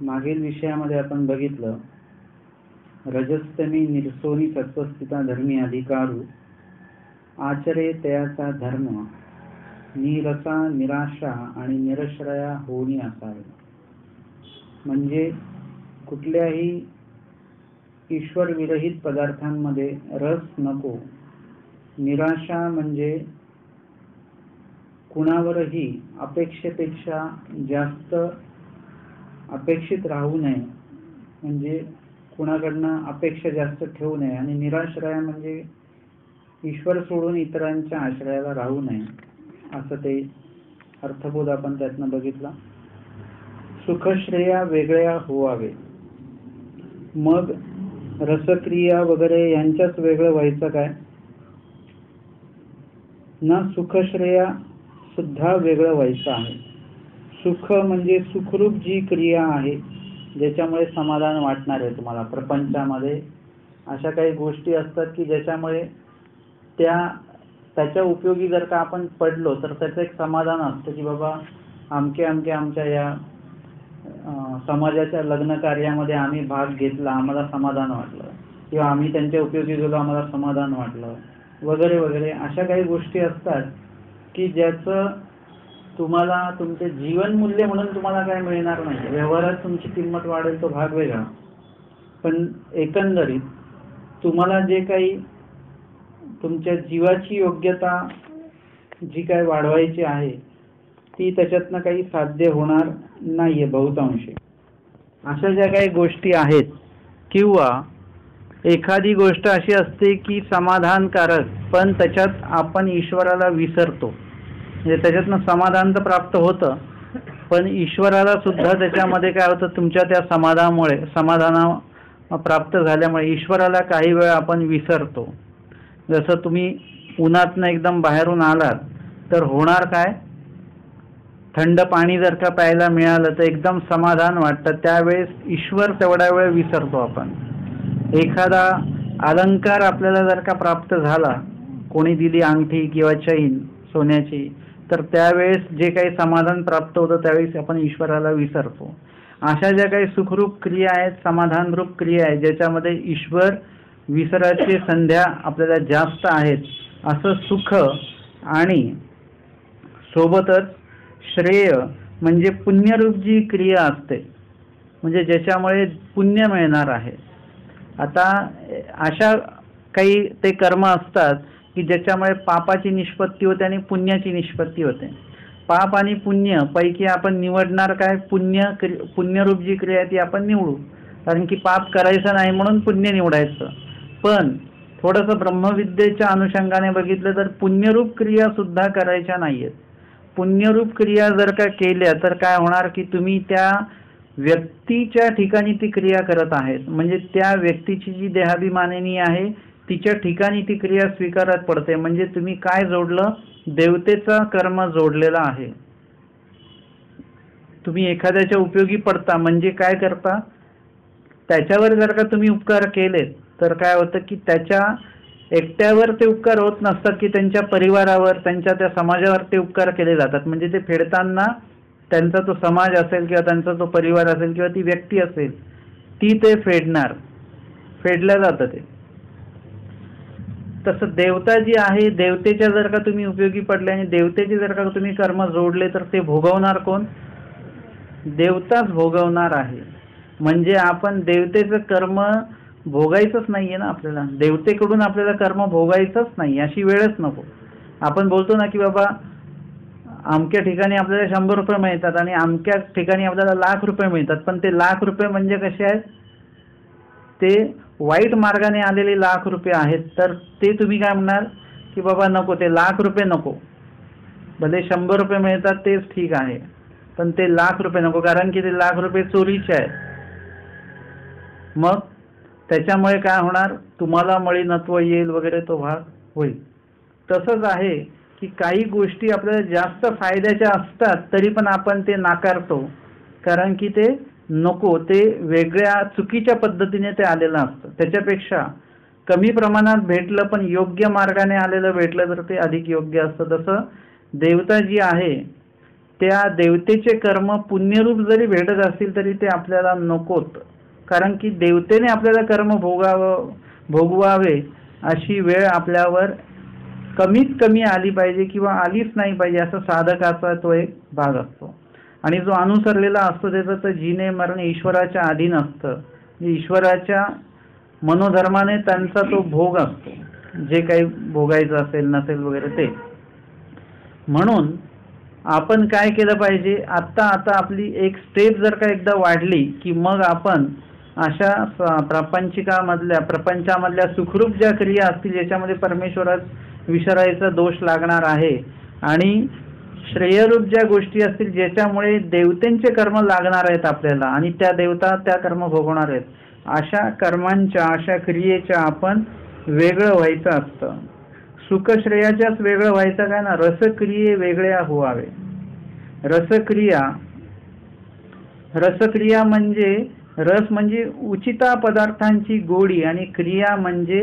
मागील विषयामध्ये आपण बघितलं, रजस्तमी निर्सोनी सत्वस्थिता धर्मी अधिकारू आचरे तयाचा धर्म निरसा निराशा आणि निरश्रया होणी असावे. म्हणजे कुठल्याही ईश्वर विरहित पदार्थांमध्ये रस नको. निराशा म्हणजे कुणावरही अपेक्षेपेक्षा जास्त अपेक्षित राहू नये, म्हणजे कुणाकडनं अपेक्षा जास्त ठेवू नये. आणि निराश्रय म्हणजे ईश्वर सोडून इतरांच्या आश्रयाला राहू नये, असं ते अर्थबोध आपण त्यातनं बघितला. सुखश्रेया वेगळ्या होवावे. मग रसक्रिया वगैरे यांच्याच वेगळं व्हायचं काय ना, सुखश्रेया सुद्धा वेगळं व्हायचं आहे. सुख म्हणजे सुखरूप जी क्रिया आहे ज्याच्यामुळे समाधान वाटणार आहे तुम्हाला. प्रपंचामध्ये अशा काही गोष्टी असतात की ज्याच्यामुळे त्याच्या उपयोगी जर का आपण पडलो तर त्याचं एक समाधान असतं की बाबा आमच्या या समाजाच्या लग्न कार्यामध्ये आम्ही भाग घेतला, आम्हाला समाधान वाटलं, किंवा आम्ही त्यांच्या उपयोगी गेलो, आम्हाला समाधान वाटलं, वगैरे वगैरे. अशा काही गोष्टी असतात की ज्याचं तुम्हाला तुमचे जीवनमूल्य म्हणून तुम्हाला काय मिळणार नाही. व्यवहारात तुमची किंमत वाढेल तो भाग वेगळा, पण एकंदरीत तुम्हाला जे काही तुमच्या जीवाची योग्यता जी काय वाढवायची आहे ती त्याच्यातनं काही साध्य होणार नाहीये बहुतांशी. अशा ज्या काही गोष्टी आहेत, किंवा एखादी गोष्ट अशी असते की समाधानकारक पण त्याच्यात आपण ईश्वराला विसरतो. म्हणजे त्याच्यातनं समाधान तर प्राप्त होतं, पण ईश्वराला सुद्धा त्याच्यामध्ये काय होतं, तुमच्या त्या समाधान प्राप्त झाल्यामुळे ईश्वराला काही वेळ आपण विसरतो. जसं तुम्ही उन्हातनं एकदम बाहेरून आलात तर होणार काय, थंड पाणी जर का प्यायला मिळालं तर एकदम समाधान वाटतं, त्यावेळेस ईश्वर तेवढा वेळ विसरतो आपण. एखादा अलंकार आपल्याला जर का प्राप्त झाला, कोणी दिली अंगठी किंवा चैन सोन्याची, तर त्यावेळेस जे काही समाधान प्राप्त होतं त्यावेळेस आपण ईश्वराला विसरतो. अशा ज्या काही सुखरूप क्रिया आहेत, समाधानरूप क्रिया आहेत, ज्याच्यामध्ये ईश्वर विसराची संध्या आपल्याला जास्त आहेत, असं सुख आणि सोबतच श्रेय म्हणजे पुण्यरूप जी क्रिया असते, म्हणजे ज्याच्यामुळे पुण्य मिळणार आहे. आता अशा काही ते कर्म असतात की ज्याच्यामुळे पापाची निष्पत्ती होते आणि पुण्याची निष्पत्ती होते. पाप आणि पुण्य पैकी आपण निवडणार काय, पुण्यरूप जी क्रिया आहे ती आपण निवडू, कारण की पाप करायचं नाही म्हणून पुण्य निवडायचं. पण थोडंसं ब्रह्मविद्येच्या अनुषंगाने बघितलं तर पुण्यरूप क्रिया सुद्धा करायच्या नाहीयेत. पुण्यरूप क्रिया जर का केल्या तर काय होणार की तुम्ही त्या व्यक्तीच्या ठिकाणी ती क्रिया करत आहेत, म्हणजे त्या व्यक्तीची जी देहाभिमानिनी आहे तिच्या ठिकाणी ती क्रिया स्वीकारत पडते. म्हणजे तुम्ही काय जोडलं, देवतेचा कर्म जोडलेला आहे. तुम्ही एखाद्याच्या उपयोगी पडता म्हणजे काय करता, त्याच्यावर जर का तुम्ही उपकार केलेत तर काय होतं की त्याच्या एकट्यावर ते उपकार होत नसतात, की त्यांच्या परिवारावर, त्यांच्या त्या समाजावर ते उपकार केले जातात. म्हणजे ते फेडताना त्यांचा तो समाज असेल किंवा त्यांचा तो परिवार असेल किंवा ती व्यक्ती असेल ती ते फेडलं जातं ते. तसं देवता जी आहे, देवतेच्या जर का तुम्ही उपयोगी पडले आणि देवतेचे जर का तुम्ही कर्म जोडले तर ते भोगवणार कोण, देवताच भोगवणार आहे. म्हणजे आपण देवतेचं कर्म भोगायचंच नाहीये ना, आपल्याला देवतेकडून आपल्याला कर्म भोगायचंच नाही, अशी वेळच नको. आपण बोलतो ना की बाबा अमक्या ठिकाणी आपल्याला 100 रुपये मिळतात आणि अमक्या ठिकाणी आपल्याला लाख रुपये मिळतात, पण ते लाख रुपये म्हणजे कसे आहेत, ते वाईट मार्गाने आलेले लाख रुपये आहेत. तर ते तुम्ही काय म्हणणार की बाबा नको, ते लाख रुपये नको, भले 100 रुपये मिळतात तेच ठीक आहे, पण ते लाख रुपये नको, कारण की ते लाख रुपये चोरीचे आहेत. मग त्याच्यामुळे काय होणार, तुम्हाला मळीनत्व येईल वगैरे, तो भाग होईल. तसंच आहे की काही गोष्टी आपल्याला जास्त फायद्याच्या असतात तरी पण आपण ते नाकारतो, कारण की ते नको, ते वेगळ्या चुकीच्या पद्धतीने ते आलेलं असतं. त्याच्यापेक्षा कमी प्रमाणात भेटलं पण योग्य मार्गाने आलेलं भेटलं तर ते अधिक योग्य असतं. तसं देवता जी आहे त्या देवतेचे कर्म पुण्यरूप जरी भेटत असतील तरी ते आपल्याला नकोत, कारण की देवतेने आपल्याला कर्म भोगवावे अशी वेळ आपल्यावर कमीत कमी आली पाहिजे किंवा आलीच नाही पाहिजे, असं साधकाचा तो एक भाग असतो. आणि जो अनुसरलेला असतो त्याचं तर जीने मरणे ईश्वराच्या अधीन असतं. ईश्वराच्या मनोधर्माने त्यांचा तो भोग असतो, जे काही भोगायचं असेल नसेल वगैरे ते. म्हणून आपण काय केलं पाहिजे, आता आपली एक स्टेप जर का एकदा वाढली की मग आपण अशा प्रपंचामधल्या सुखरूप ज्या क्रिया असतील ज्याच्यामध्ये परमेश्वरात विसरायचा दोष लागणार आहे आणि श्रेयरूप ज्या गोष्टी असतील ज्याच्यामुळे देवतेंचे कर्म लागणार आहेत आपल्याला आणि त्या देवता त्या कर्म भोगवणार आहेत, अशा कर्मांच्या अशा क्रियेच्या आपण वेगळं व्हायचं असतं. सुखश्रेयाच्याच वेगळं व्हायचं काय ना, रसक्रिये वेगळ्या व्हावे. रसक्रिया म्हणजे रस म्हणजे उचिता पदार्थांची गोडी आणि क्रिया म्हणजे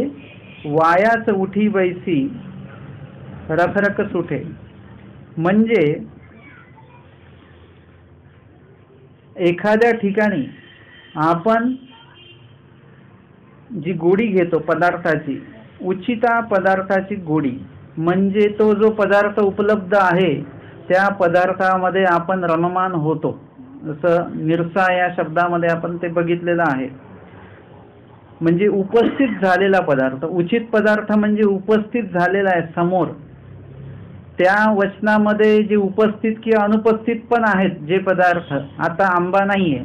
वायाच उठी बैसी रखरख सुटे. म्हणजे एखाद्या ठिकाणी आपण जी गोडी घेतो पदार्थाची, उचिता पदार्थाची गोडी म्हणजे तो जो पदार्थ उपलब्ध आहे त्या पदार्थामध्ये आपण रममान होतो. जसं निरसा या शब्दामध्ये आपण ते बघितलेलं आहे. म्हणजे उपस्थित झालेला पदार्थ, उचित पदार्थ म्हणजे उपस्थित झालेला आहे समोर. त्या वचनामध्ये जे उपस्थित किंवा अनुपस्थित पण आहेत जे पदार्थ, आता आंबा नाहीये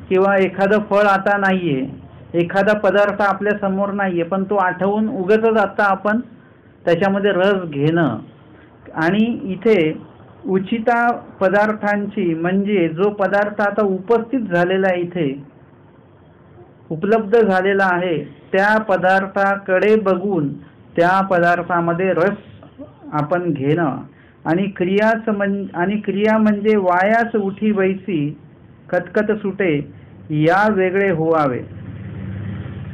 किंवा एखादं फळ आता नाहीये, एखादा पदार्थ आपल्या समोर नाहीये, पण तो आठवून उगाचच आता आपण त्याच्यामध्ये रस घेणं. आणि इथे उचिता पदार्थांची म्हणजे जो पदार्थ आता उपस्थित झालेला आहे, इथे उपलब्ध झालेला आहे, त्या पदार्थाकडे बघून त्या पदार्थामध्ये रस आपण घेणं. आणि क्रिया म्हणजे वायास उठी बैसी कतकत सुटे या वेगळे होवावे.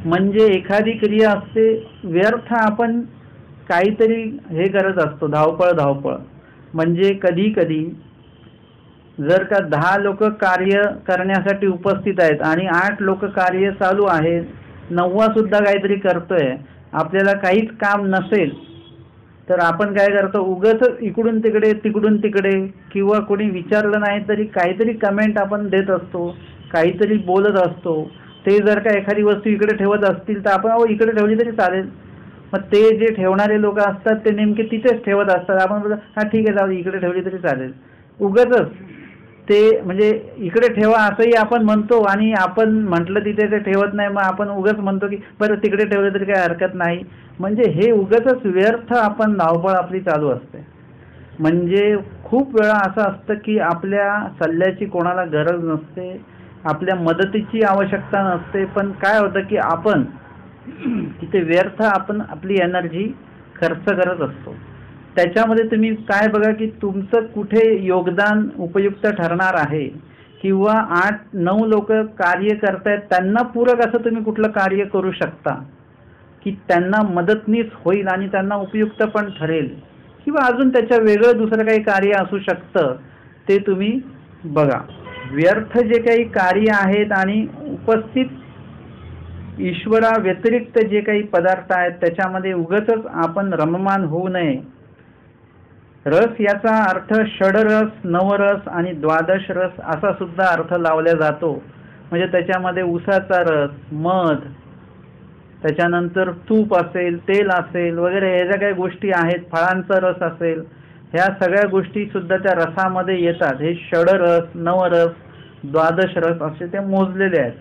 म्हणजे एखादी क्रिया असते व्यर्थ आपण काहीतरी हे करत असतो, धावपळ. म्हणजे कधी कधी जर का 10 लोक कार्य करण्यासाठी उपस्थित आहेत आणि 8 लोक कार्य चालू आहेत, 9वा सुद्धा काहीतरी करतोय, आपल्याला काहीच काम नसेल तर आपण काय करतो, उगाच इकडून तिकडे किंवा कोणी विचारलं नाही तरी काहीतरी कमेंट आपण देत असतो, काहीतरी बोलत असतो. ते जर का एखादी वस्तू इकडे ठेवत असतील तर आपण इकडे ठेवली तरी चालेल. मग ते जे ठेवणारे लोक असतात ते नेमके तिथेच ठेवत असतात. आपण बोलतो हा ठीक आहे जाऊ इकडे ठेवली तरी चालेल. उगाचच ते म्हणजे इकडे ठेवा असंही आपण म्हणतो आणि आपण म्हटलं तिथे ते ठेवत नाही, मग आपण उगाच म्हणतो की बरं तिकडे ठेवलं तरी काही हरकत नाही. म्हणजे हे उगाचच व्यर्थ आपण धावपळ आपली चालू असते. म्हणजे खूप वेळा असं असतं की आपल्या सल्ल्याची कोणाला गरज नसते, आपल्या मदतीची आवश्यकता नसते, पण काय होतं की आपण तिथे व्यर्थ आपण आपली एनर्जी खर्च करत असतो. त्याच्यामध्ये तुम्ही काय बघा की तुमचं कुठे योगदान उपयुक्त ठरणार आहे किंवा 8-9 लोक कार्य करतायत त्यांना पूरक असं तुम्ही कुठलं कार्य करू शकता की त्यांना मदतनीस होईल आणि त्यांना उपयुक्त पण ठरेल किंवा अजून त्याच्या वेगळं दुसरं काही कार्य असू शकतं, ते तुम्ही बघा. व्यर्थ जे काही कार्य आहेत आणि उपस्थित ईश्वरा व्यतिरिक्त जे काही पदार्थ आहेत त्याच्यामध्ये उगाचच आपण रममान होऊ नये. रस याचा अर्थ षडरस, नवरस आणि द्वादश रस असा सुद्धा अर्थ लावला जातो. म्हणजे त्याच्यामध्ये उसाचा रस, मध, त्याच्यानंतर तूप असेल, तेल असेल वगैरे ह्या ज्या काही गोष्टी आहेत, फळांचा रस असेल, ह्या सगळ्या गोष्टी सुद्धा त्या रसामध्ये येतात. हे षडरस, नवरस, द्वादश रस असे ते मोजलेले आहेत.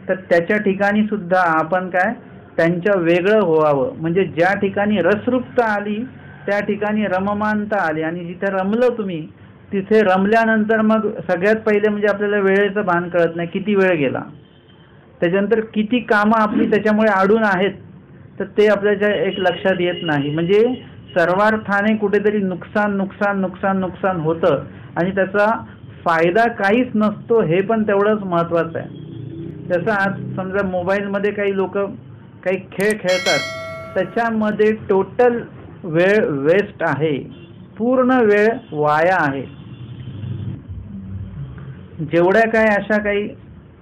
तर त्याच्या ठिकाणी सुद्धा आपण काय त्यांच्या वेगळं व्हावं. म्हणजे ज्या ठिकाणी रसरूपता आली त्या ठिकाणी रममानता आली आणि जिथे रमलो तुम्ही तिथे रमल्यानंतर मग सगळ्यात पहिले म्हणजे आपल्याला वेळेचं भान कळत नाही, किती वेळ गेला, त्याच्यानंतर किती कामं आपली त्याच्यामुळे अडून आहेत तर ते आपल्याच्या एक लक्षात येत नाही. म्हणजे सर्वार्थाने कुठेतरी नुकसान होतं आणि त्याचा फायदा काहीच नसतो, हे पण तेवढंच महत्त्वाचं आहे. जसं आज समजा मोबाईलमध्ये काही लोक काही खेळ खेळतात, त्याच्यामध्ये टोटल वेळ वेस्ट आहे, पूर्ण वेळ वाया आहे. जेवढ्या काय अशा काही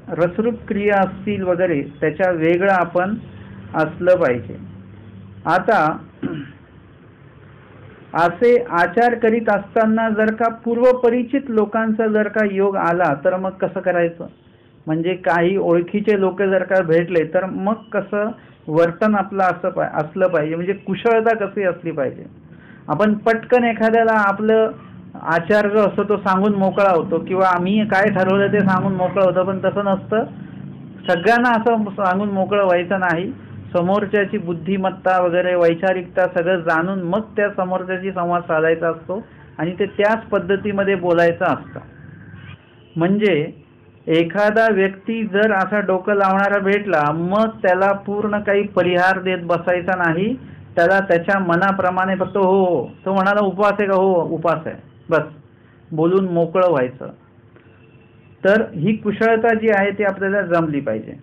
रसरूप क्रिया असतील वगैरे त्याच्या वेगळं आपण असलं पाहिजे. आता असे आचार करीत असताना जर का पूर्वपरिचित लोकांचा जर का योग आला तर मग कसं करायचं? म्हणजे काही ओळखीचे लोक जर का भेटले तर मग कसं वर्तन आपलं असलं पाहिजे, म्हणजे कुशलता कशी असली पाहिजे. आपण पटकन एखाद्याला आपलं आचार जो असतो तो सांगून मोकळा होतो, किंवा आम्ही काय ठरवलं ते सांगून मोकळं होतं, पण तसं नसतं. सगळ्यांना असं सांगून मोकळं व्हायचं नाही. समोरच्याची बुद्धिमत्ता वगैरे वैचारिकता सगळं जाणून मग त्या समोरच्याशी संवाद साधायचा असतो आणि ते त्याच पद्धतीमध्ये बोलायचं असतं. म्हणजे एखादा व्यक्ती जर असा डोकं लावणारा भेटला मग त्याला पूर्ण काही परिहार देत बसायचा नाही. त्याला त्याच्या मनाप्रमाणे फक्त हो हो, तो म्हणाला उपवास आहे का, हो उपवास आहे, बस बोलून मोकळं व्हायचं. तर ही कुशलता जी आहे ती आपल्याला जमली पाहिजे.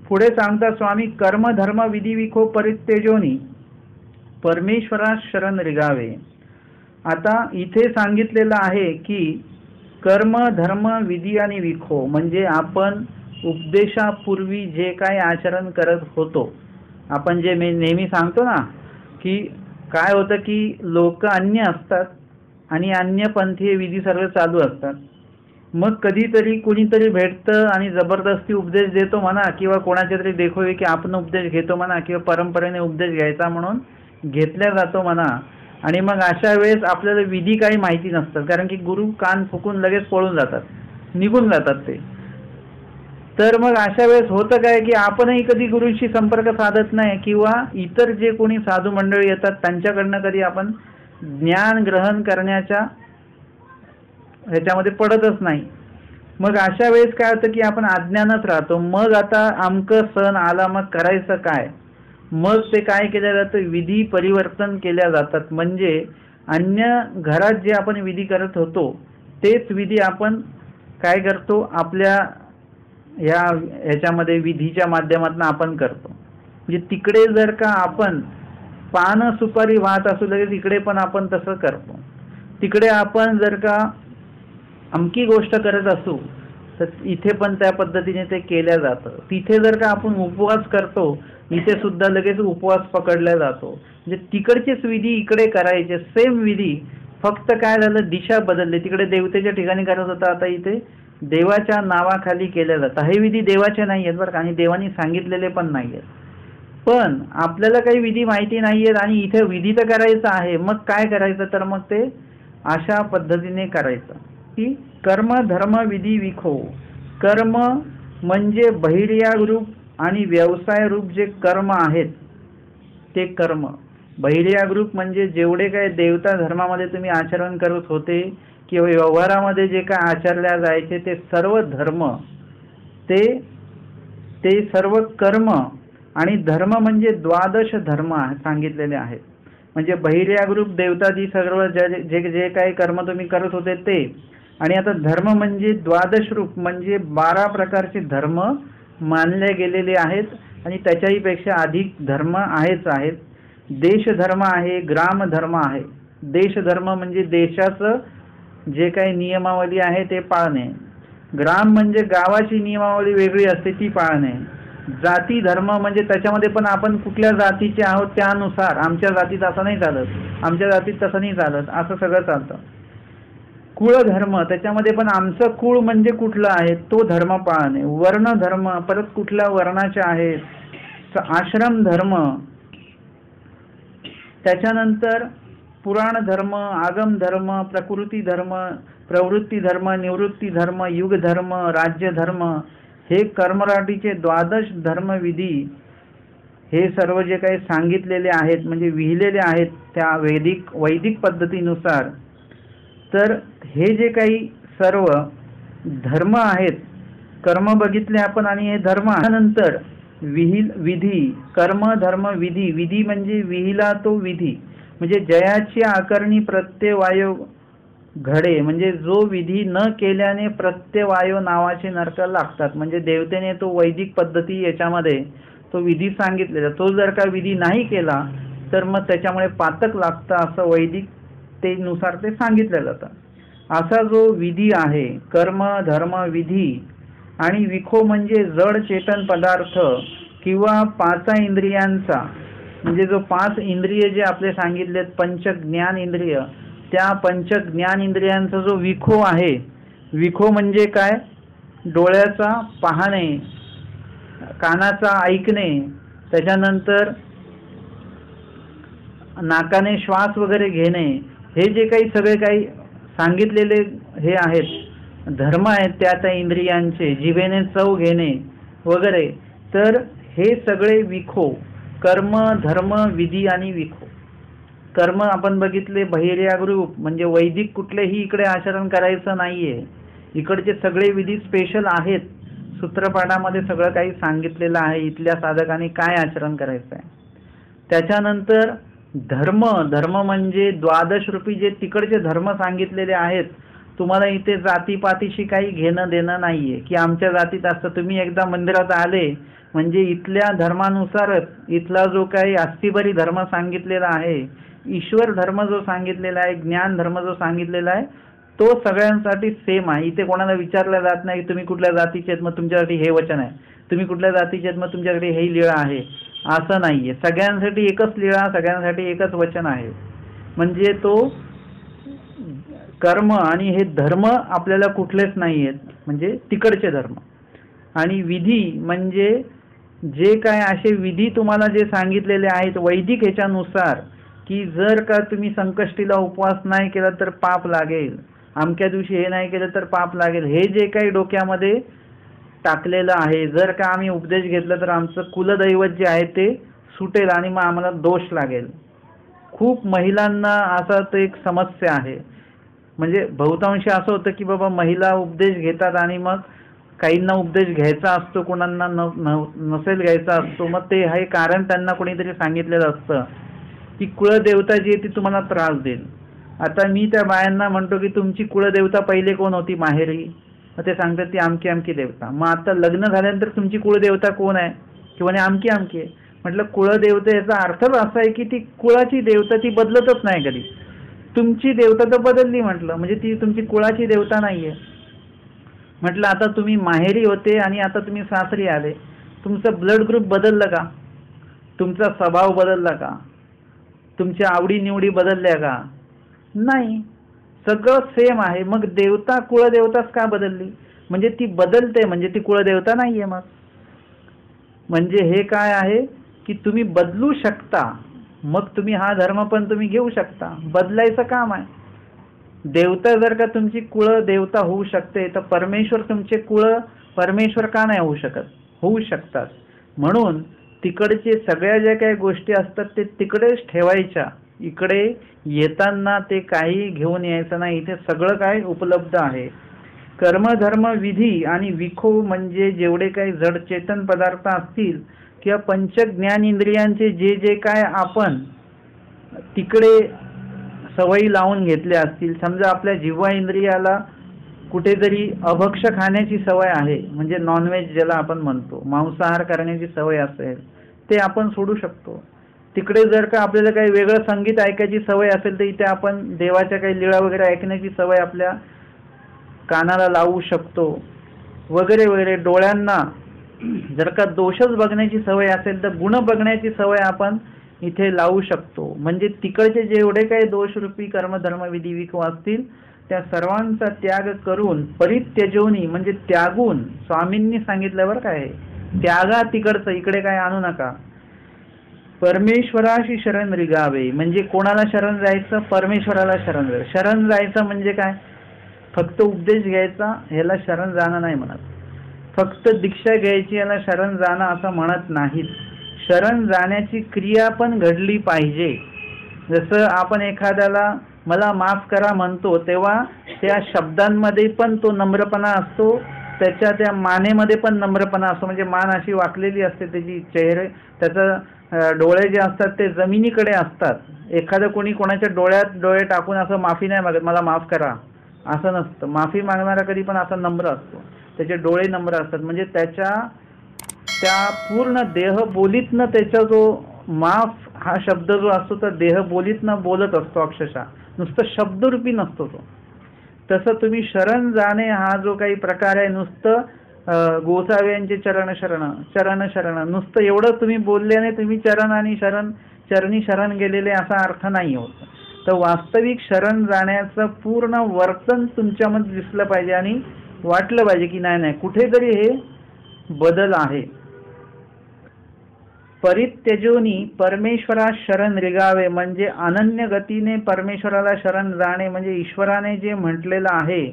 पुढे सांगता स्वामी, कर्म धर्म विधी विखो परित्यजोनी परमेश्वरास शरण रिगावे. आता इथे सांगितलेलं आहे की कर्म धर्म विधी आणि विखो म्हणजे आपण उपदेशापूर्वी जे काही आचरण करत होतो, आपण जे नेहमी सांगतो ना की काय होतं की लोक अन्य असतात आणि अन्यपंथीय विधी सर्व चालू असतात. मग कधीतरी कुणीतरी भेटतं आणि जबरदस्ती उपदेश देतो म्हणा, किंवा कोणाच्या तरी देखोवे की आपण उपदेश घेतो म्हणा, किंवा परंपरेने उपदेश घ्यायचा म्हणून घेतल्या जातो म्हणा. आणि मग अशा वेळेस आपल्याला विधी काही माहिती नसतात, कारण की गुरु कान फुकून लगेच पळून जातात, निघून जातात ते. तर मग अशा वेळेस होतं काय की आपणही कधी गुरुंशी संपर्क साधत नाही, किंवा इतर जे कोणी साधू मंडळी येतात त्यांच्याकडनं कधी आपण ज्ञान ग्रहण करण्याच्या ह्याच्यामध्ये पडतच नाही. मग अशा वेळेस काय होतं की आपण अज्ञानच राहतो. मग आता आमकं सण आला, मग करायचं काय? मग ते काय केलं जातं, विधी परिवर्तन केल्या जातात. म्हणजे अन्य घरात जे आपण विधी करत होतो तेच विधी आपण काय करतो, आपल्या ह्याच्यामध्ये विधीच्या माध्यमातून आपण करतो. म्हणजे तिकडे जर का आपण पान सुपारी वाहत असू लगेच इकडे पण आपण तसं करतो. तिकडे आपण जर का अमकी गोष्ट करत असू तर इथे पण त्या पद्धतीने ते केल्या जातं. तिथे जर का आपण उपवास करतो इथे सुद्धा लगेच उपवास पकडला जातो. म्हणजे तिकडचेच विधी इकडे करायचे, सेम विधी, फक्त काय झालं दिशा बदलली. तिकडे देवतेच्या ठिकाणी करत होता, आता इथे देवाच्या नावाखाली केल्या जातं. हे विधी देवाचे नाही आहेत बरं का, आणि देवानी सांगितलेले पण नाही आहेत. पण आपल्याला काही विधी माहिती नाही आहेत आणि इथे विधी तर करायचं आहे. मग काय करायचं, तर मग ते अशा पद्धतीने करायचं की कर्म धर्म विधी विखो. कर्म म्हणजे बहिर्याग रूप आणि व्यवसाय रूप जे कर्म आहेत ते कर्म. बहिर्याग रूप म्हणजे जेवढे काय देवता धर्मामध्ये तुम्ही आचरण करत होते किंवा व्यवहारामध्ये जे काय आचरल्या जायचे ते सर्व धर्म, ते सर्व कर्म. आणि धर्म म्हणजे द्वादश धर्म सांगितलेले आहेत. म्हणजे बहिर्याग रूप देवतादी सर्व जे जे काही कर्म तुम्ही करत होते ते. आणि आता धर्म म्हणजे द्वादश रूप म्हणजे 12 प्रकारचे धर्म मानले गेलेले आहेत आणि त्याच्याही पेक्षा अधिक धर्म आहेत. देशधर्म आहे, ग्राम धर्म आहे. देशधर्म म्हणजे देशाचं जे काही नियमावली आहे ते पाळणे. ग्राम म्हणजे गावाची नियमावली वेगळी असते ती पाळणे. जाती धर्म म्हणजे त्याच्यामध्ये पण आपण कुठल्या जातीचे आहोत त्यानुसार, आमच्या जातीत असं नाही चालत, आमच्या जातीत तसं नाही चालत, असं सगळं चालतं. कुळ धर्म त्याच्यामध्ये पण आमचं कुळ म्हणजे कुठलं आहे तो धर्म पाळणे. वर्ण धर्म परत कुठल्या वर्णाचे आहेत. आश्रम धर्म, त्याच्यानंतर पुराण धर्म, आगम धर्म, प्रकृती धर्म, प्रवृत्ती धर्म, निवृत्ती धर्म, युग धर्म, राज्य धर्म, हे कर्मराटीचे द्वादश धर्मविधी. हे सर्व जे काही सांगितलेले आहेत म्हणजे विहिलेले आहेत त्या वैदिक पद्धतीनुसार. तर हे जे काही सर्व धर्म आहेत, कर्म बघितले आपण आणि हे धर्म. नंतर विधी, कर्म धर्म विधी. विधी म्हणजे विहिला तो विधी, म्हणजे जयाची आकरणी प्रत्यवायो घडे. म्हणजे जो विधी न केल्याने प्रत्यवायो नावाचे नरक लागतात. म्हणजे देवतेने तो वैदिक पद्धती याच्यामध्ये तो विधी सांगितलेला, तो जर का विधी नाही केला तर मग त्याच्यामुळे पातक लागतं असं वैदिक ते नुसार ते सांगितलं जातं. असा जो विधी आहे, कर्म धर्म विधी आणि विखो म्हणजे जड चेतन पदार्थ किंवा पाच इंद्रियांचा, म्हणजे जो पाच इंद्रिय जे आपले सांगितलेत पंच ज्ञान इंद्रिय, त्या पंच ज्ञान इंद्रियांचा जो विखो आहे, विखो म्हणजे काय, डोळ्याचा पाहणे, कानाचा ऐकणे, त्याच्यानंतर नाकाने श्वास वगैरे घेणे, हे जे काही सगळे काही सांगितलेले हे आहेत धर्म आहेत त्या इंद्रियांचे, जिभेने चव घेणे वगैरे, तर हे सगळे विखो, कर्म धर्म विधी आणि विखो. कर्म आपण बघितले बहिर्याग्रूप, म्हणजे वैदिक कुठलेही इकडे आचरण करायचं नाहीये, इकडचे सगळे विधी स्पेशल आहेत, सूत्रपाठामध्ये सगळं काही सांगितलेलं आहे, इथल्या साधकांनी काय आचरण करायचं आहे. त्याच्यानंतर धर्म, धर्म म्हणजे द्वादश रूपी जे तिकडचे धर्म सांगितलेले आहेत. तुम्हाला इथे जातीपातीशी काही घेणं देणं नाहीये की आमच्या जातीत असतं. तुम्ही एकदा मंदिरात आले म्हणजे इथल्या धर्मानुसारच इथला जो काही अस्तिबरी धर्म सांगितलेला आहे, ईश्वर धर्म जो सांगितलेला आहे, ज्ञान धर्म जो सांगितलेला आहे, तो सगळ्यांसाठी सेम आहे. इथे कोणाला विचारलं जात नाही की तुम्ही कुठल्या जातीचे आहेत मग तुमच्यासाठी हे वचन आहे, तुम्ही कुठल्या जातीचे आहेत मग तुमच्यासाठी हे लीळा आहे, असं नाहीये. सगळ्यांसाठी एकच लीळा, सगळ्यांसाठी एकच वचन आहे. म्हणजे तो कर्म आणि हे धर्म आपल्याला कुठलेच नाही आहेत, म्हणजे तिकडचे धर्म. आणि विधी म्हणजे जे काय असे विधी तुम्हाला जे सांगितलेले आहेत वैदिक ह्याच्यानुसार, की जर का तुम्ही संकष्टीला उपवास नाही केला तर पाप लागेल, अमक्या दिवशी हे नाही केलं तर पाप लागेल, हे जे काही डोक्यामध्ये टाकलेलं आहे, जर का आम्ही उपदेश घेतला तर आमचं कुलदैवत जे आहे ते सुटेल आणि मग आम्हाला दोष लागेल. खूप महिलांना असा तो एक समस्या आहे. म्हणजे बहुतांशी असं होतं की बाबा महिला उपदेश घेतात आणि मग काहींना उपदेश घ्यायचा असतो, कोणांना नसेल घ्यायचा असतो. मग ते हे कारण त्यांना कोणीतरी सांगितलेलं असतं की कुळदेवता जी आहे ती तुम्हाला त्रास देईल. आता मी त्या बायांना म्हणतो की तुमची कुळदेवता पहिले कोण होती माहेरी, मग ते सांगतात ती आमकी आमकी देवता. मग आता लग्न झाल्यानंतर तुमची कुळदेवता कोण आहे किंवा आमकी आमकी आहे. म्हटलं कुळदेवता याचा अर्थच असा आहे की ती कुळाची देवता ती बदलतच नाही कधी. तुमची देवता तर बदलली म्हटलं, म्हणजे ती तुमची कुळाची देवता नाहीये. म्हटलं आता तुम्ही माहेरी होते आणि आता तुम्ही सासरी आले, तुमचं ब्लड ग्रुप बदललं का, तुमचा स्वभाव बदलला का, तुमच्या आवडीनिवडी बदलल्या का, नाही, सगळं सेम आहे. मग देवता कुळदेवताच का बदलली, म्हणजे ती बदलते म्हणजे ती कुळदेवता नाहीये. मग म्हणजे हे काय आहे की तुम्ही बदलू शकता, मग तुम्ही हा धर्म पण तुम्ही घेऊ शकता, बदलायचं काम आहे. देवता जर का तुमची कुळ देवता होऊ शकते तर परमेश्वर तुमचे कुळ परमेश्वर का नाही होऊ शकत, होऊ शकतात. म्हणून तिकडचे सगळ्या ज्या काही गोष्टी असतात ते तिकडेच ठेवायच्या, इकडे येताना ते काही घेऊन यायचं नाही. इथे सगळं काय उपलब्ध आहे. कर्म धर्म विधी आणि विखो म्हणजे जेवढे काही जड चेतन पदार्थ असतील किंवा पंच ज्ञान इंद्रियांचे जे जे काय आपण तिकडे सवयी लावून घेतल्या असतील. समजा आपल्या जिव्हा इंद्रियाला कुठेतरी अभक्ष खाण्याची सवय आहे, म्हणजे नॉनव्हेज ज्याला आपण म्हणतो, मांसाहार करण्याची सवय असेल, ते आपण सोडू शकतो. तिकडे जर का आपल्याला काही वेगळं संगीत ऐकायची सवय असेल तर इथे आपण देवाच्या काही लीळा वगैरे ऐकण्याची सवय आपल्या कानाला लावू शकतो वगैरे वगैरे. डोळ्यांना जर का दोषच बघण्याची सवय असेल तर गुण बघण्याची सवय आपण इथे लावू शकतो. म्हणजे तिकडचे जेवढे काही दोषरूपी कर्मधर्म विधी विखो असतील त्या सर्वांचा त्याग करून परित्यजोनी म्हणजे त्यागून, स्वामींनी सांगितल्यावर काय त्यागा तिकडचं, इकडे काय आणू नका. परमेश्वराशी शरण रिगावे म्हणजे कोणाला शरण जायचं, परमेश्वराला शरण जायचं. शरण जायचं म्हणजे काय, फक्त उपदेश घ्यायचा ह्याला शरण जाणं नाही म्हणत, फक्त दीक्षा घ्यायची याला शरण जाणं असं म्हणत नाहीत. शरण जाण्याची क्रिया पण घडली पाहिजे. जसं आपण एखाद्याला मला माफ करा म्हणतो तेव्हा त्या शब्दांमध्ये पण तो नम्रपणा असतो, त्याच्या त्या मानेमध्ये पण नम्रपणा असतो. म्हणजे मान अशी वाकलेली असते त्याची, चेहरे त्याचा डोळे जे असतात ते जमिनीकडे असतात. एखादं कोणी कोणाच्या डोळ्यात डोळे टाकून असं माफी नाही मागत, मला माफ करा असं नसतं. माफी मागणारा कधी पण असा नम्र असतो, त्याचे डोळे नम्र असतात. म्हणजे त्याच्या त्या पूर्ण देहबोलीतनं त्याचा जो माफ हा शब्द जो असतो तर देहबोलीतनं बोलत असतो, अक्षरशः नुसतं शब्दरूपी नसतो तो. तसं तुम्ही शरण जाणे हा जो काही प्रकार आहे, नुसतं गोसाव्यांचे चरण शरण चरण शरण नुसतं एवढं तुम्ही बोलल्याने तुम्ही चरण आणि चरणी शरण गेलेले असा अर्थ नाही होत. तर वास्तविक शरण जाण्याचं पूर्ण वर्तन तुमच्यामध्ये दिसलं पाहिजे आणि वाटलं पाहिजे की नाही कुठेतरी हे बदल आहे. परित्यजोनी परमेश्वरा शरण रिगावे म्हणजे अनन्य गतीने परमेश्वराला शरण जाणे म्हणजे ईश्वराने जे म्हटलेलं आहे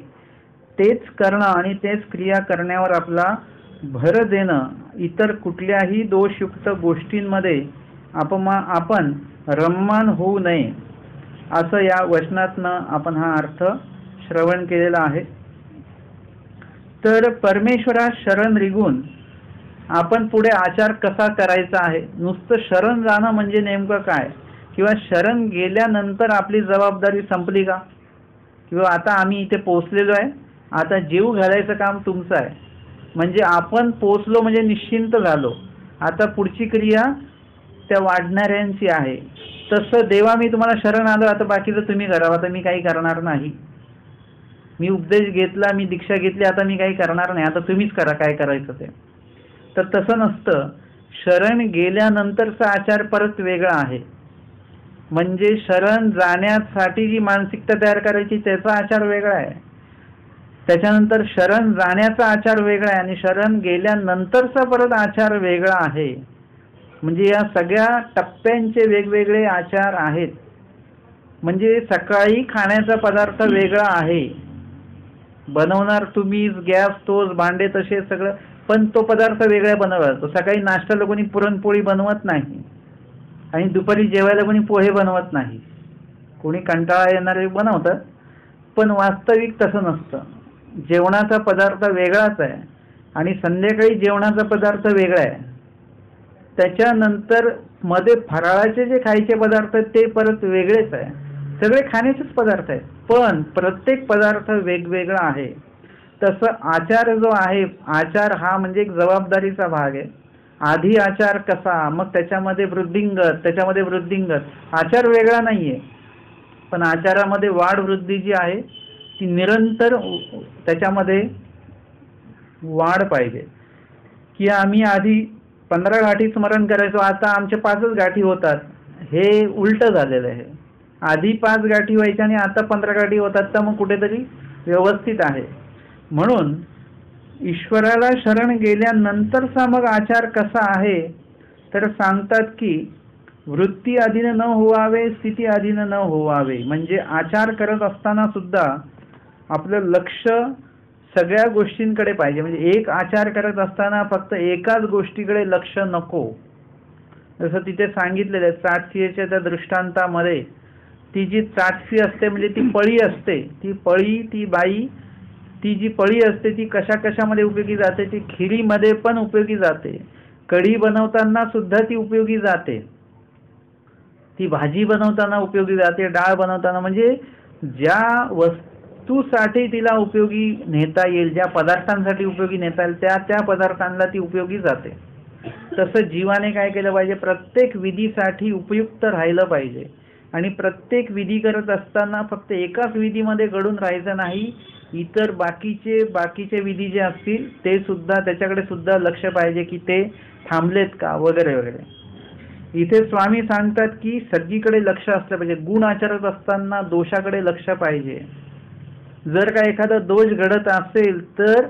तेच करणं आणि तेच क्रिया करण्यावर आपला भर देणं. इतर कुठल्याही दोषयुक्त गोष्टींमध्ये आपण रममान होऊ नये असं या वचनातनं आपण हा अर्थ श्रवण केलेला आहे. तर परमेश्वरा शरण रिगून आपण पुढे आचार कसा करायचा आहे. नुसतं शरण जाणं म्हणजे नेमकं काय, किंवा शरण गेल्यानंतर आपली जबाबदारी संपली का, किंवा आता आम्ही इथे पोहोचलेलो आहे, आता जीव घालायचं काम तुमचं आहे, म्हणजे आपण पोहोचलो म्हणजे निश्चिंत झालो, आता पुढची क्रिया त्या वाढणाऱ्यांची आहे. तसं देवा मी तुम्हाला शरण आलो, आता बाकीचं तुम्ही करावं, आता मी काही करणार नाही. मी उपदेश घेतला, मी दीक्षा घेतली, आता मी काही करणार नाही, आता तुम्हीच करा काय करायचं ते. तर तसं नसतं. शरण गेल्यानंतरचा आचार परत वेगळा आहे. म्हणजे शरण जाण्यासाठी जी मानसिकता तयार करायची त्याचा आचार वेगळा आहे, त्याच्यानंतर शरण जाण्याचा आचार वेगळा आहे आणि शरण गेल्यानंतरचा परत आचार वेगळा आहे. म्हणजे या सगळ्या टप्प्यांचे वेगवेगळे आचार आहेत. म्हणजे सकाळी खाण्याचा पदार्थ वेगळा आहे, बनवणार तुम्ही, गॅस तोच, भांडे तसे सगळं, पण तो पदार्थ वेगळा बनवला जातो. सकाळी नाश्त्याला कोणी पुरणपोळी बनवत नाही आणि दुपारी जेवायला कोणी पोहे बनवत नाही. कोणी कंटाळा येणारे बनवतात, पण वास्तविक तसं नसतं. जेवणाचा पदार्थ वेगळाच आहे आणि संध्याकाळी जेवणाचा पदार्थ वेगळा आहे. त्याच्यानंतर मध्ये फराळाचे जे खायचे पदार्थ ते परत वेगळेच आहे. सगळे खाण्याचेच पदार्थ आहेत, पण प्रत्येक पदार्थ वेगवेगळा आहे. तसं आचार जो आहे, आचार हा म्हणजे एक जबाबदारीचा भाग आहे. आधी आचार कसा, मग त्याच्यामध्ये वृद्धिंगत, त्याच्यामध्ये वृद्धिंगत. आचार वेगळा नाहीये, पण आचारामध्ये वाढ वृद्धी जी आहे ती निरंतर त्याच्यामध्ये वाढ पाहिजे. की आम्ही आधी 15 गाठी स्मरण करायचो, आता आमच्या 5च गाठी होतात, हे उलट झालेलं आहे. आधी 5 गाठी व्हायच्या आणि आता 15 गाठी होतात, तर मग कुठेतरी व्यवस्थित आहे. म्हणून ईश्वराला शरण गेल्यानंतरचा मग आचार कसा आहे, तर सांगतात की वृत्ती अधीन न होवावे, स्थिती अधीन न होवावे. म्हणजे आचार करत असताना सुद्धा आपलं लक्ष सगळ्या गोष्टींकडे पाहिजे. म्हणजे एक आचार करत असताना फक्त एकाच गोष्टीकडे लक्ष नको. जसं तिथे सांगितलेलं आहे चाटसीच्या त्या दृष्टांतामध्ये, ती जी चाटसी असते म्हणजे ती पळी असते, ती पळी, ती बाई, ती जी पळी असते ती कशा कशामध्ये उपयोगी जाते, ती खिरीमध्ये पण उपयोगी जाते, कढी बनवताना सुद्धा ती उपयोगी जाते, ती भाजी बनवताना उपयोगी जाते, डाळ बनवताना. म्हणजे ज्या वस्तूसाठी तिला उपयोगी नेता येईल, ज्या पदार्थांसाठी उपयोगी नेता येईल, त्या पदार्थांना ती उपयोगी जाते. तसं जीवाने काय केलं पाहिजे, प्रत्येक विधीसाठी उपयुक्त राहिलं पाहिजे. आणि प्रत्येक विधी करत असताना फक्त एकाच विधीमध्ये गडून राहायचं नाही, इतर बाकीचे विधी जे असतील ते सुद्धा, त्याच्याकडे सुद्धा लक्ष पाहिजे की ते थांबलेत का वगैरे वगैरे. इथे स्वामी सांगतात की सगळीकडे लक्ष असलं पाहिजे. गुण आचरत असताना दोषाकडे लक्ष पाहिजे. जर का एखादा दोष घडत असेल तर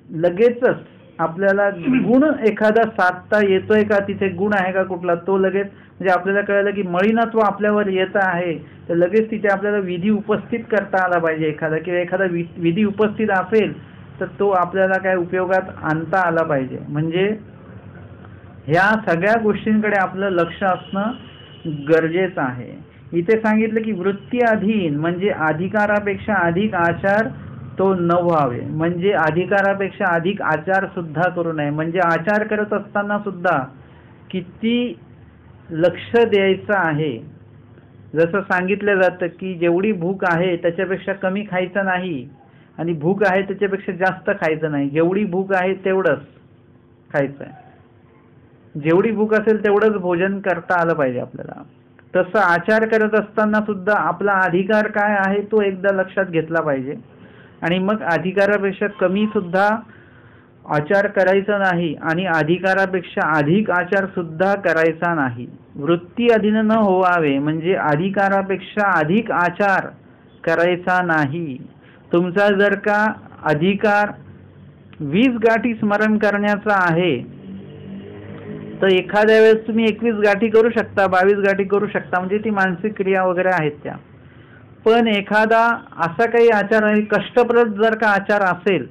लगेचच आपल्याला गुण एखादा साधता येतोय का, तिथे गुण आहे का कुठला, तो लगेच म्हणजे आपल्याला कळलं की मळीनत्व आपल्यावर येत आहे, तर लगेच तिथे आपल्याला विधी उपस्थित करता आला पाहिजे एखादा, किंवा एखादा विधी उपस्थित असेल तर तो आपल्याला काय उपयोगात आणता आला पाहिजे. म्हणजे ह्या सगळ्या गोष्टींकडे आपलं लक्ष असणं गरजेचं आहे. इथे सांगितलं की वृत्ती अधीन म्हणजे अधिकारापेक्षा अधिक आचार तो न व्हावे. म्हणजे अधिकारापेक्षा अधिक आचार सुद्धा करू नये. म्हणजे आचार करत असताना सुद्धा किती लक्ष द्यायचं आहे. जसं सांगितलं जातं की जेवढी भूक आहे त्याच्यापेक्षा कमी खायचं नाही, आणि भूक आहे त्याच्यापेक्षा जास्त खायचं नाही. जेवढी भूक आहे तेवढंच खायचं आहे. जेवढी भूक असेल तेवढंच भोजन करता आलं पाहिजे आपल्याला. तसं आचार करत असताना सुद्धा आपला अधिकार काय आहे तो एकदा लक्षात घेतला पाहिजे. आणि मग अधिकारापेक्षा कमी सुद्धा आचार करायचा नाही आणि अधिकारापेक्षा अधिक आचार सुद्धा करायचा नाही. वृत्ती अधीन न होवावे म्हणजे अधिकारापेक्षा अधिक आचार करायचा नाही. तुमचा जर का अधिकार 20 गाठी स्मरण करण्याचा आहे तर एखाद्या वेळेस तुम्ही 21 गाठी करू शकता, 22 गाठी करू शकता, म्हणजे ती मानसिक क्रिया वगैरे आहेत त्या. पण एखादा असा काही आचार आहे, कष्टप्रद जर का आचार असेल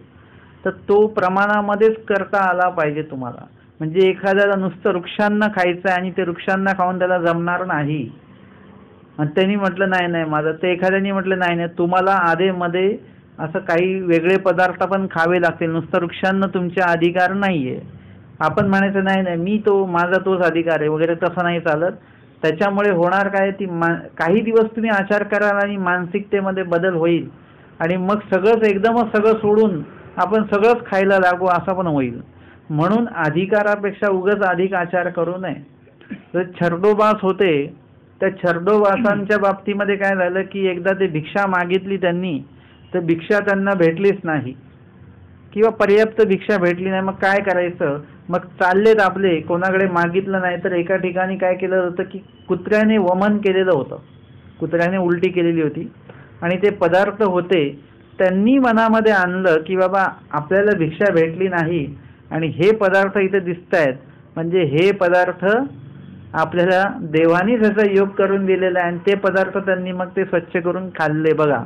तर तो प्रमाणामध्येच करता आला पाहिजे तुम्हाला. म्हणजे एखाद्याला नुसतं वृक्षांना खायचं आहे आणि ते वृक्षांना खाऊन त्याला जमणार नाही आणि त्यांनी म्हटलं नाही नाही माझं, ते एखाद्याने म्हटलं नाही नाही तुम्हाला आधेमध्ये असं काही वेगळे पदार्थ पण खावे लागतील, नुसतं वृक्षांना तुमचे अधिकार नाहीये. आपण म्हणायचं नाही नाही मी तो माझा तोच अधिकार आहे वगैरे, तसं नाही चालत. त्याच्यामुळे होणार काय, ती काही दिवस तुम्ही आचार कराल आणि मानसिकतेमध्ये बदल होईल आणि मग सगळंच एकदमच सगळं सोडून आपण सगळंच खायला लागू असं पण होईल. म्हणून अधिकारापेक्षा उगाच अधिक आचार करू नये. तर छर्दोबास होते, त्या छर्दोबासांच्या बाबतीमध्ये काय झालं की एकदा ते भिक्षा मागितली त्यांनी, तर भिक्षा त्यांना भेटलीच नाही किंवा पर्याप्त भिक्षा भेटली नाही. मग काय करायचं, मग चाललेत आपले, कोणाकडे मागितलं नाही तर एका ठिकाणी काय केलं होतं की कुत्र्याने वमन केलेलं होतं, कुत्र्याने उलटी केलेली होती आणि ते पदार्थ होते. त्यांनी मनामध्ये आणलं की बाबा आपल्याला भिक्षा भेटली नाही आणि हे पदार्थ इथे दिसत आहेत, म्हणजे हे पदार्थ आपल्याला देवानीच ह्याचा योग करून दिलेला आहे आणि ते पदार्थ त्यांनी मग ते स्वच्छ करून खाल्ले. बघा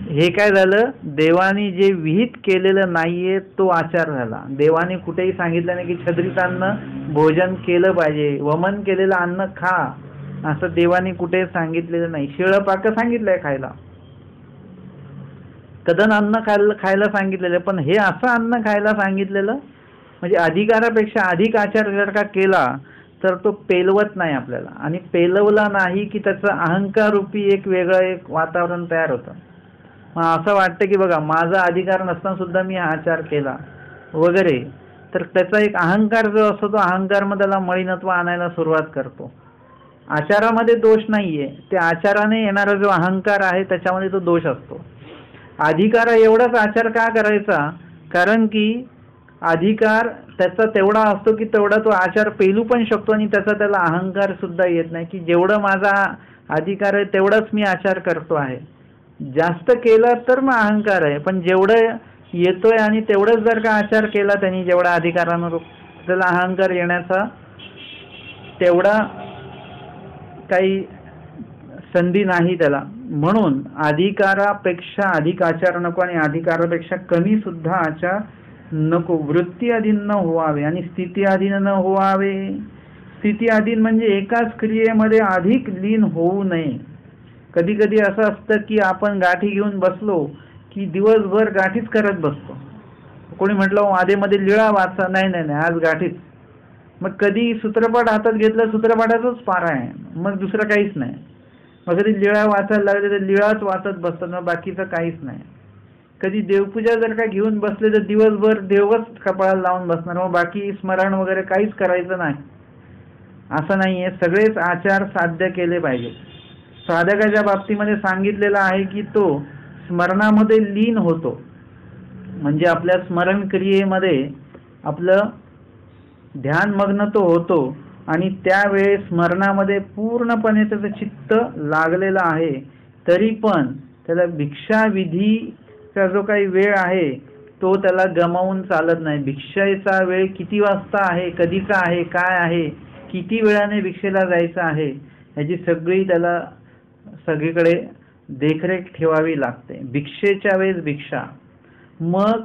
हे काय झालं, देवानी जे विहित केलेलं नाहीये तो आचार झाला. देवानी कुठेही सांगितलं नाही की छद्रित अन्न भोजन केलं पाहिजे, वमन केलेलं अन्न खा, असं देवानी कुठेही सांगितलेलं नाही. शिळं पाक सांगितलंय खायला, कदन अन्न खायला सांगितलेलं, पण हे असं अन्न खायला सांगितलेलं. म्हणजे अधिकारापेक्षा अधिक आचार जर का केला तर तो पेलवत नाही आपल्याला, आणि पेलवला नाही की त्याचं अहंकार रूपी एक वेगळं एक वातावरण तयार होतं. मग असं वाटतं की बघा माझा अधिकार नसताना सुद्धा मी हा आचार केला वगैरे, तर त्याचा एक अहंकार जो असतो तो अहंकार मध्ये त्याला मळीनत्व आणायला सुरुवात करतो. आचारामध्ये दोष नाहीये, ते आचाराने येणारा जो अहंकार आहे त्याच्यामध्ये तो दोष असतो. अधिकार एवढाच आचार का करायचा, कारण की अधिकार त्याचा तेवढा असतो की तेवढा तो आचार पेलू पण शकतो आणि त्याचा त्याला अहंकार सुद्धा येत नाही की जेवढं माझा अधिकार आहे तेवढाच मी आचार करतो आहे. जास्त केला तर मग अहंकार आहे, पण जेवढं येतोय आणि तेवढंच जर का आचार केला त्यांनी जेवढा अधिकारानं त्याला अहंकार येण्याचा तेवढा काही संधी नाही त्याला. म्हणून अधिकारापेक्षा अधिक आचार नको आणि अधिकारापेक्षा कमी सुद्धा आचार नको. वृत्ती अधीन न होवावे आणि स्थिती अधीन न होवावे. स्थिती अधीन म्हणजे एकाच क्रियेमध्ये अधिक लीन होऊ नये. कधी कधी असं असतं की आपण गाठी घेऊन बसलो की दिवसभर गाठीच करत बसतो. कोणी म्हटलं आधेमध्ये लिळा वाचा, नाही नाही नाही आज गाठीच. मग कधी सूत्रपाठ हातात घेतलं, सूत्रपाठाचंच पारायण, मग दुसरं काहीच नाही. मग कधी लिळा वाचायला लागले तर लिळाच वाचत बसतात, मग बाकीचं काहीच नाही. कधी देवपूजा जर का घेऊन बसले तर दिवसभर देवच कपाळाला लावून बसणार, मग बाकी स्मरण वगैरे काहीच करायचं नाही. असं नाहीये, सगळेच आचार साध्य केले पाहिजे. साधकाच्या बाबतीमध्ये सांगितलेलं आहे की तो स्मरणामध्ये लीन होतो, म्हणजे आपल्या स्मरण क्रियेमध्ये आपलं ध्यानमग्न तो होतो आणि त्यावेळी स्मरणामध्ये पूर्णपणे त्याचं चित्त लागलेलं आहे. तरी पण त्याला भिक्षाविधीचा जो काही वेळ आहे तो त्याला गमावून चालत नाही. भिक्षेचा वेळ किती वाजता आहे, कधीचा आहे, काय आहे, किती वेळाने भिक्षेला जायचं आहे, याची सगळी त्याला सगळीकडे देखरेख ठेवावी लागते. भिक्षेच्या वेळेस भिक्षा. मग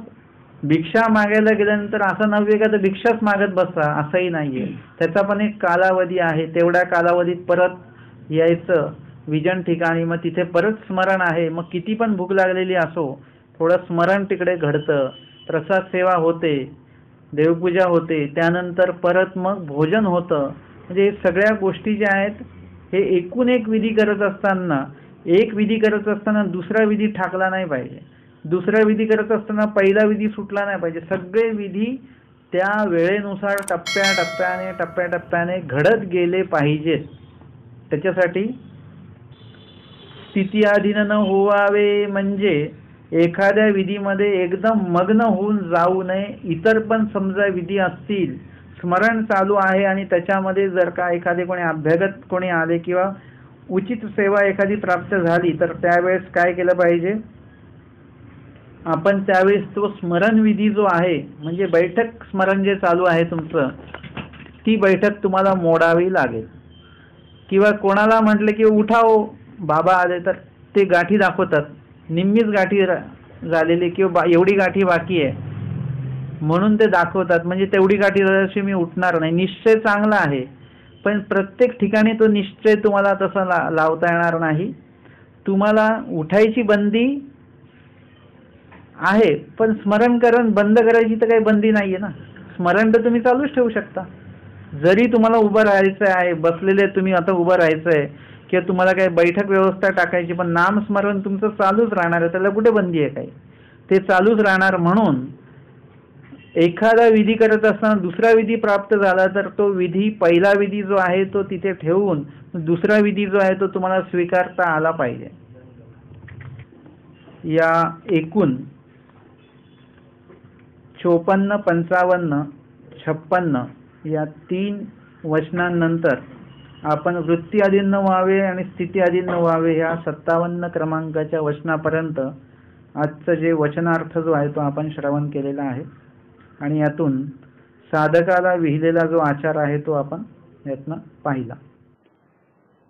भिक्षा मागायला गेल्यानंतर असं नव्हे का तर भिक्षाच मागत बसा, असंही नाहीये. त्याचा पण एक कालावधी आहे, तेवढ्या कालावधीत परत यायचं विजन ठिकाणी, मग तिथे परत स्मरण आहे. मग किती पण भूक लागलेली असो, थोडं स्मरण तिकडे घडतं, प्रसाद सेवा होते, देवपूजा होते, त्यानंतर परत मग भोजन होतं. म्हणजे सगळ्या गोष्टी ज्या आहेत हे एकूण एक विधी करत असताना, एक विधी करत असताना दुसरा विधी ठाकला नाही पाहिजे, दुसरा विधी करत असताना पहिला विधी सुटला नाही पाहिजे. सगळे विधी त्या वेळेनुसार टप्प्याटप्प्याने घडत गेले पाहिजेत. त्याच्यासाठी स्थिती अधीन न होवावे म्हणजे एखाद्या विधीमध्ये एकदम मग्न होऊन जाऊ नये. इतर पण समजा विधी असतील, स्मरण चालू आहे आणि त्याच्यामध्ये जर का एखादे कोणी अभ्यागत कोणी आले किंवा उचित सेवा एखादी प्राप्त झाली तर त्यावेळेस काय केलं पाहिजे, आपण त्यावेळेस तो स्मरण विधी जो आहे म्हणजे बैठक स्मरण जे चालू आहे तुमचं, ती बैठक तुम्हाला मोडावी लागेल. किंवा कोणाला म्हटलं की उठाओ बाबा आले तर ते गाठी दाखवतात, निम्मीच गाठी झालेली किंवा एवढी गाठी बाकी आहे म्हणून ते दाखवतात, म्हणजे तेवढी गाठी झाल्याशी मी उठणार नाही. निश्चय चांगला आहे पण प्रत्येक ठिकाणी तो निश्चय तुम्हाला तसा लावता येणार नाही. तुम्हाला उठायची बंदी आहे पण स्मरण करण बंद करायची तर काही बंदी नाहीये ना. स्मरण तर तुम्ही चालूच ठेवू शकता. जरी तुम्हाला उभं राहायचं आहे, बसलेले तुम्ही आता उभं राहायचं आहे किंवा तुम्हाला काही बैठक व्यवस्था टाकायची, पण नामस्मरण तुमचं चालूच राहणार आहे, त्याला कुठे बंदी आहे काही, ते चालूच राहणार. म्हणून एखादा विधी करत असताना दुसरा विधी प्राप्त झाला तर तो विधी, पहिला विधी जो आहे तो तिथे ठेवून दुसरा विधी जो आहे तो तुम्हाला स्वीकारता आला पाहिजे. या एकूण 54, 55, 56 या 3 वचनांनंतर आपण वृत्ती अधीन न व्हावे आणि स्थिती अधीन न व्हावे ह्या 57 क्रमांकाच्या वचनापर्यंत आजचं जे वचनार्थ जो आहे तो आपण श्रवण केलेला आहे आणि यातून साधकाला विहिलेला जो आचार आहे तो आपण यातनं पाहिला.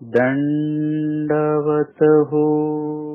दंडवत हो.